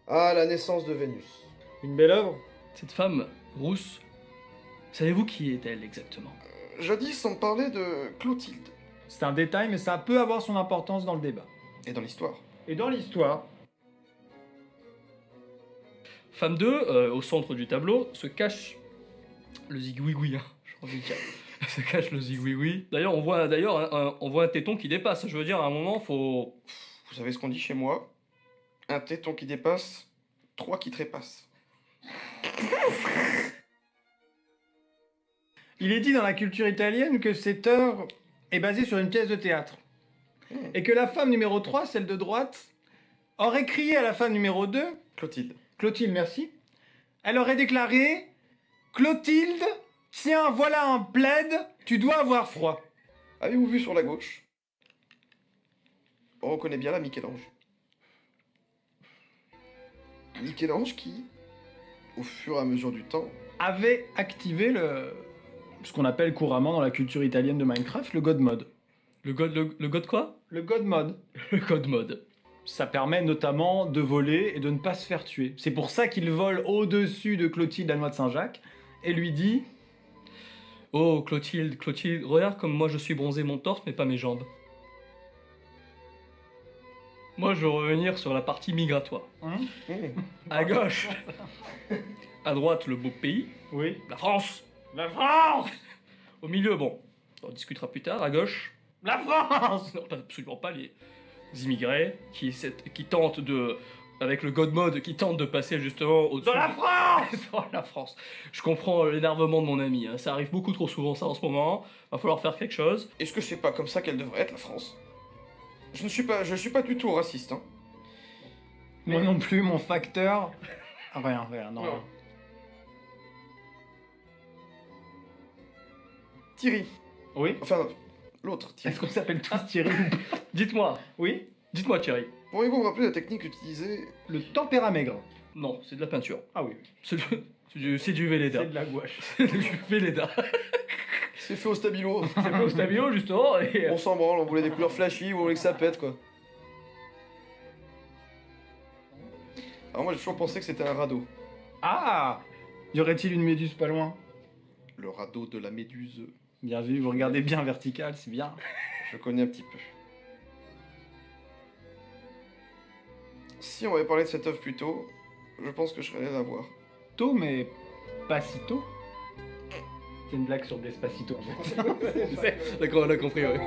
Ah, la naissance de Vénus. Une belle œuvre? Cette femme rousse, savez-vous qui est-elle exactement? Jadis, on parlait de Clotilde. C'est un détail, mais ça peut avoir son importance dans le débat. Et dans l'histoire. Et dans l'histoire, Femme 2, au centre du tableau, se cache le zigouigoui, hein, j'ai envie de dire. Se cache le zigouigoui. D'ailleurs, on voit un téton qui dépasse. Je veux dire, à un moment, faut... Vous savez ce qu'on dit chez moi? Un téton qui dépasse, 3 qui trépassent. il est dit dans la culture italienne que cette œuvre est basée sur une pièce de théâtre. Et que la femme numéro 3, celle de droite, aurait crié à la femme numéro 2, Clotilde. Clotilde, merci, elle aurait déclaré « Clotilde, tiens, voilà un plaid, tu dois avoir froid. Avez-vous vu sur la gauche? On reconnaît bien là Michel-Ange. Michel-Ange qui, au fur et à mesure du temps, » Avait activé ce qu'on appelle couramment dans la culture italienne de Minecraft, le God Mode. Le god quoi? Le God Mode. Le god mode. Ça permet notamment de voler et de ne pas se faire tuer. C'est pour ça qu'il vole au-dessus de Clotilde, la noix de Saint-Jacques, et lui dit Oh, Clotilde, Clotilde, regarde comme moi je suis bronzé mon torse, mais pas mes jambes. Moi, je veux revenir sur la partie migratoire. À gauche, à droite, le beau pays, Oui. la France. La France. Au milieu, bon, on discutera plus tard. À gauche, La France. non, absolument pas les immigrés qui tentent de, avec le God Mode, qui tentent de passer justement au-dessus. De la France. Dans la France. Je comprends l'énervement de mon ami, hein. Ça arrive beaucoup trop souvent ça en ce moment. Va falloir faire quelque chose. est-ce que c'est pas comme ça qu'elle devrait être, la France? Je ne suis pas du tout raciste, hein. Moi non plus, mon facteur... Rien, non. Non. Thierry. Oui. Enfin, l'autre, Thierry. Est-ce qu'on s'appelle tous Thierry? Dites-moi, Oui. Thierry. Pourriez-vous me rappeler la technique utilisée? Le tempéra-maigre. Non, c'est de la peinture. Ah oui. C'est du Velleda. C'est de la gouache. C'est du Velleda. C'est fait au stabilo. C'est fait au stabilo justement et... On s'en branle, on voulait des couleurs flashy, on voulait que ça pète, quoi. Alors moi j'ai toujours pensé que c'était un radeau. Ah. Y aurait-il une méduse pas loin? Le radeau de la méduse. Bien vu, vous regardez bien vertical, c'est bien. Je connais un petit peu. Si on avait parlé de cette œuvre plus tôt, je pense que je serais allé la voir. Tôt, mais pas si tôt. C'est une blague sur Despacito. D'accord, on a compris, ouais.